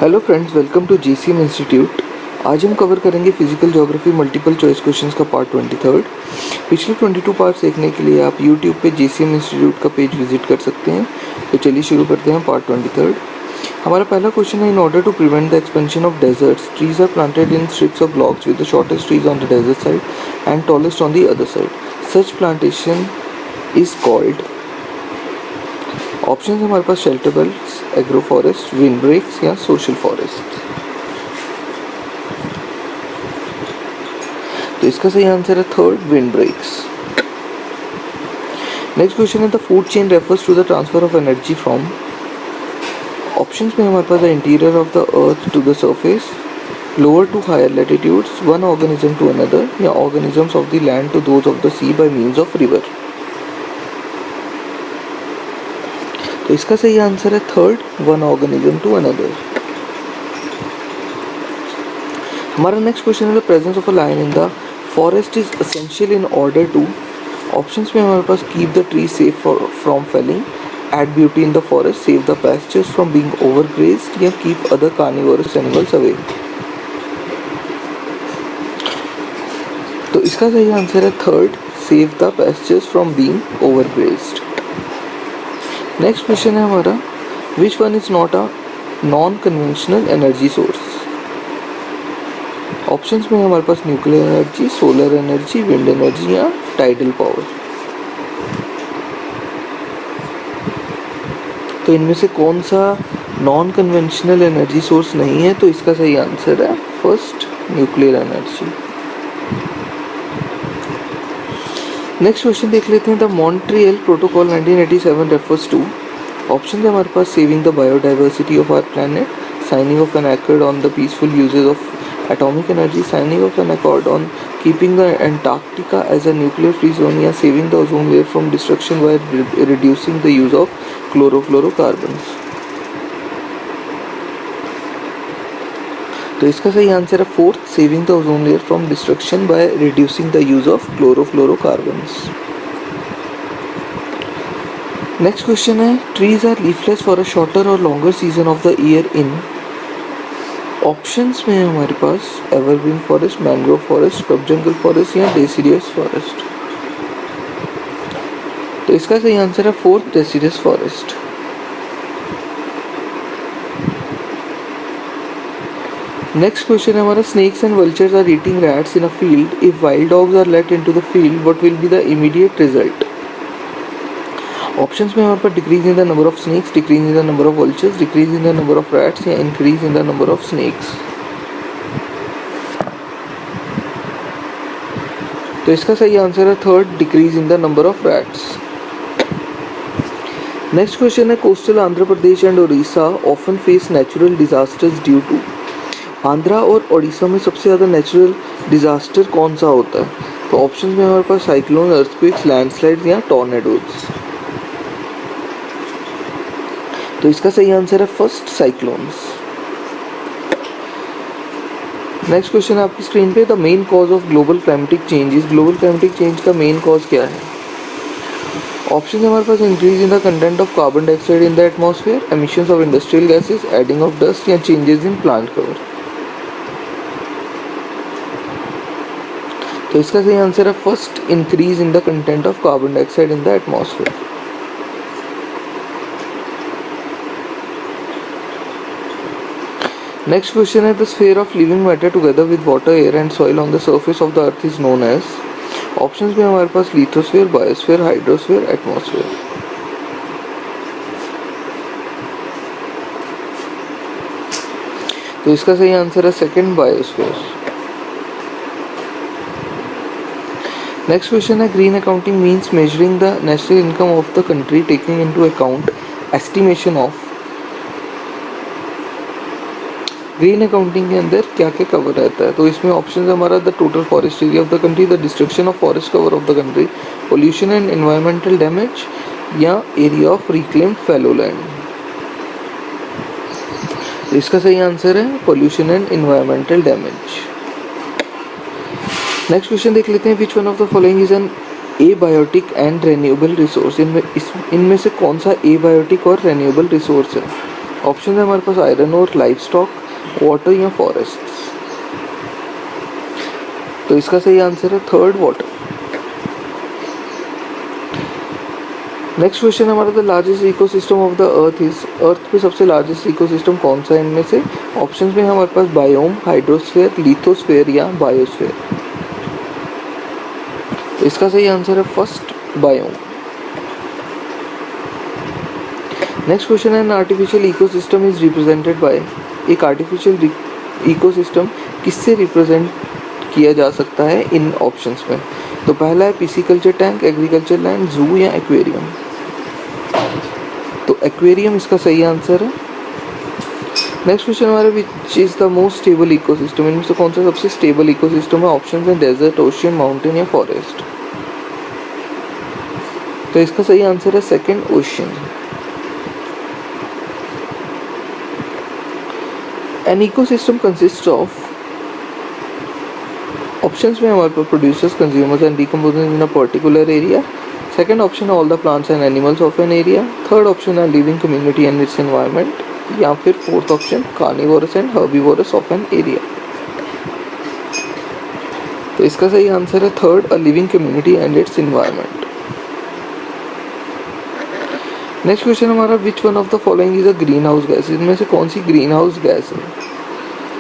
Hello friends, welcome to GCM institute. आज हम cover करेंगे physical geography multiple choice questions का पार्ट 23। पिछले 22 पार्ट देखने के लिए आप यूट्यूब पे जीसीएम इंस्टीट्यूट का पेज विजिट कर सकते हैं। तो चलिए शुरू करते हैं पार्ट 23। हमारा पहला क्वेश्चन है, in order to prevent the expansion of deserts, trees are planted in strips of blocks with the shortest trees on the desert side and tallest on the other side. Such plantation is called. Option हमारे पास shelter belts, agro forest, wind breaks या social forest. तो इसका सही answer है third, wind breaks. Next question है, the food chain refers to the transfer of energy from. Options में हमारे पास the interior of the earth to the surface, lower to higher latitudes, one organism to another, या organisms of the land to those of the sea by means of river. तो इसका सही answer है third, one organism to another. हमारा next question है, the presence of a lion in the forest is essential in order to. Options में हमारे पास keep the tree safe from Fehling, add beauty in the forest, save the pastures from being overgrazed, या keep other carnivorous animals away. तो इसका सही answer है third, save the pastures from being overgrazed. Next question है हमारा, which one is not a non conventional energy source. Options में हमारे पास nuclear energy, solar energy, wind energy या टाइडल पावर। तो इनमें से कौन सा नॉन कन्वेंशनल एनर्जी सोर्स नहीं है? तो इसका सही आंसर है first, nuclear energy. Next question देख लेते हैं, the Montreal protocol 1987 refers to. Option है हमारे पास, saving the biodiversity of our planet, signing of an act on the peaceful uses of atomic energy, signing of an accord on keeping the Antarctica as a nuclear free zone, या saving the ozone layer from destruction by reducing the use of chlorofluorocarbons। तो इसका सही answer है fourth, saving the ozone layer from destruction by reducing the use of chlorofluorocarbons. Next question है, trees are leafless for a shorter और longer season of the year in. Options में है हमारे पास evergreen forest, mangrove forest, scrub jungle forest या deciduous forest. तो इसका सही आंसर है fourth, deciduous forest. Next question है हमारा, snakes and vultures are eating rats in a field, if wild dogs are let into the field, what will be the immediate result. Options में हमारे पास decrease in the number of snakes, decrease in the number of vultures, decrease in the number of rats या increase in the number of snakes. तो इसका सही answer है third, decrease in the number of rats. Next question है, coastal Andhra Pradesh and Odisha often face natural disasters due to. Andhra और ओडिशा में सबसे ज़्यादा नेचुरल डिजास्टर कौन सा होता है? तो ऑप्शन में हमारे पास साइक्लोन, अर्थक्वेक्स, लैंडस्लाइड्स या टॉर्नेडोज। तो इसका सही आंसर है फर्स्ट, साइक्लोन्स। नेक्स्ट क्वेश्चन है आपकी स्क्रीन पे, the main cause of global climatic change is. Global climatic change का मेन कॉज क्या है? ऑप्शन है हमारे पास, increase in the content of carbon dioxide in the atmosphere, emissions of industrial gases, adding of dust या changes in plant cover. तो इसका सही आंसर है first, increase in the content of carbon dioxide in the atmosphere. Next question है, the sphere of living matter together with water, air and soil on the surface of the earth is known as. Options में हमारे पास lithosphere, biosphere, hydrosphere, atmosphere. तो इसका सही answer है second, biosphere. Next question है, green accounting means measuring the national income of the country taking into account estimation of. Green accounting के अंदर क्या क्या कवर रहता है? तो इसमें ऑप्शन हमारा, the total forest area of the country, the destruction of forest cover of the country, pollution and environmental damage या area of reclaimed fallow land. इसका सही आंसर है pollution and environmental damage. Next question देख लेते हैं, which one of the following is an abiotic and renewable resource. इनमें से कौन सा एबायोटिक और रेन्यूएबल रिसोर्स है? ऑप्शन है हमारे पास आयरन और लाइफ स्टॉक, वाटर या फॉरेस्ट। तो इसका सही आंसर है थर्ड, वाटर। नेक्स्ट क्वेश्चन हमारा, the largest ecosystem of the earth is, earth पे सबसे लार्जेस्ट इकोसिस्टम कौन सा है इनमें से? ऑप्शंस में हमारे पास बायोम, हाइड्रोस्फीयर, लिथोस्फीयर या बायोस्फीयर। तो इसका सही आंसर है फर्स्ट, बायोम। नेक्स्ट क्वेश्चन है, an artificial ecosystem is represented by, एक आर्टिफिशियल इकोसिस्टम किससे रिप्रेजेंट किया जा सकता है इन ऑप्शंस में? तो पहला है पिसिकल्चर टैंक, एग्रीकल्चर लैंड, जू या एक्वेरियम। तो एक्वेरियम इसका सही आंसर है। नेक्स्ट क्वेश्चन हमारा, which is the most stable ecosystem, इनमें से कौन सा सबसे स्टेबल इकोसिस्टम है? ऑप्शन है डेजर्ट, ओशियन, माउंटेन या फॉरेस्ट। तो इसका सही आंसर है second, ocean. An ecosystem consist of, options में हमारे पास producers, consumers and decomposers in a particular area. Second option है all the plants and animals of an area. Third option है living community and its environment, या फिर fourth option carnivorous and herbivorous of an area. तो इसका सही answer है third, a living community and its environment. Next question हमारा, which one of the following is a greenhouse gas, इनमें से कौन सी ग्रीन हाउस गैस है?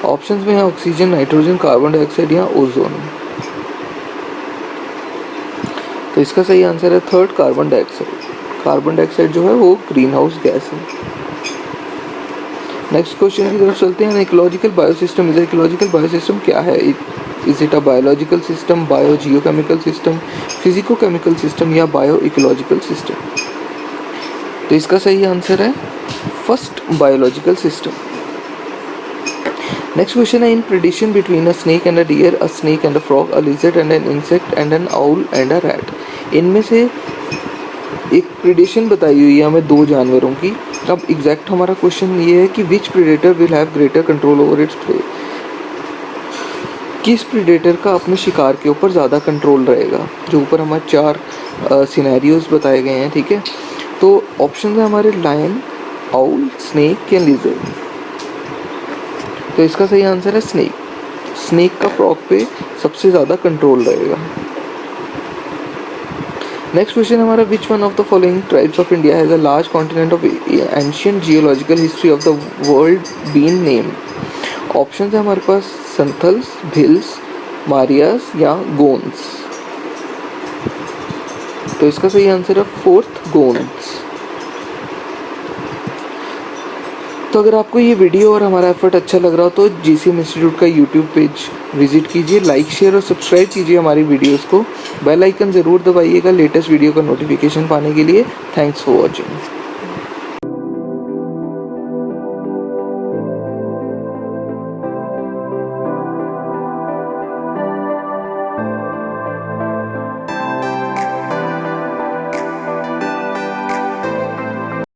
ऑप्शंस में है ऑक्सीजन, नाइट्रोजन, कार्बन डाइऑक्साइड या ओजोन। तो इसका सही आंसर है third, carbon dioxide. Carbon dioxide जो है वो ग्रीन हाउस गैस है। नेक्स्ट क्वेश्चन की तरफ चलते हैं। Ecological biosystem, is ecological biosystem क्या है? Is it a biological system, biogeochemical system, physicochemical system या बायो इकोलॉजिकल सिस्टम। तो इसका सही आंसर है first, biological system. Next question है, in predation between a snake and a deer, a snake and a frog, a lizard and an insect and an owl and a rat. इनमें से एक प्रेडिशन बताई हुई है हमें दो जानवरों की। अब एग्जैक्ट हमारा क्वेश्चन ये है कि which predator will have greater control over its prey, किस प्रेडेटर का अपने शिकार के ऊपर ज़्यादा कंट्रोल रहेगा। जो ऊपर हमारे चार सिनेरियोज बताए गए हैं, ठीक है। तो ऑप्शन है हमारे लायन, आउल, स्नेक या लिजर्ड। तो इसका सही आंसर है स्नेक। स्नेक का फ्रॉग पे सबसे ज़्यादा कंट्रोल रहेगा। नेक्स्ट क्वेश्चन हमारा, which one of the following tribes of India has a large continent of ancient geological history of the world been name. Option है हमारे पास संथल्स, भिल्स, मारियास या गोंस। तो इसका सही आंसर है फोर्थ, गोंस। तो अगर आपको ये वीडियो और हमारा एफर्ट अच्छा लग रहा हो तो जीसीएम इंस्टीट्यूट का यूट्यूब पेज विजिट कीजिए, लाइक, शेयर और सब्सक्राइब कीजिए हमारी वीडियोस को। बेल आइकन ज़रूर दबाइएगा लेटेस्ट वीडियो का नोटिफिकेशन पाने के लिए। Thanks for watching.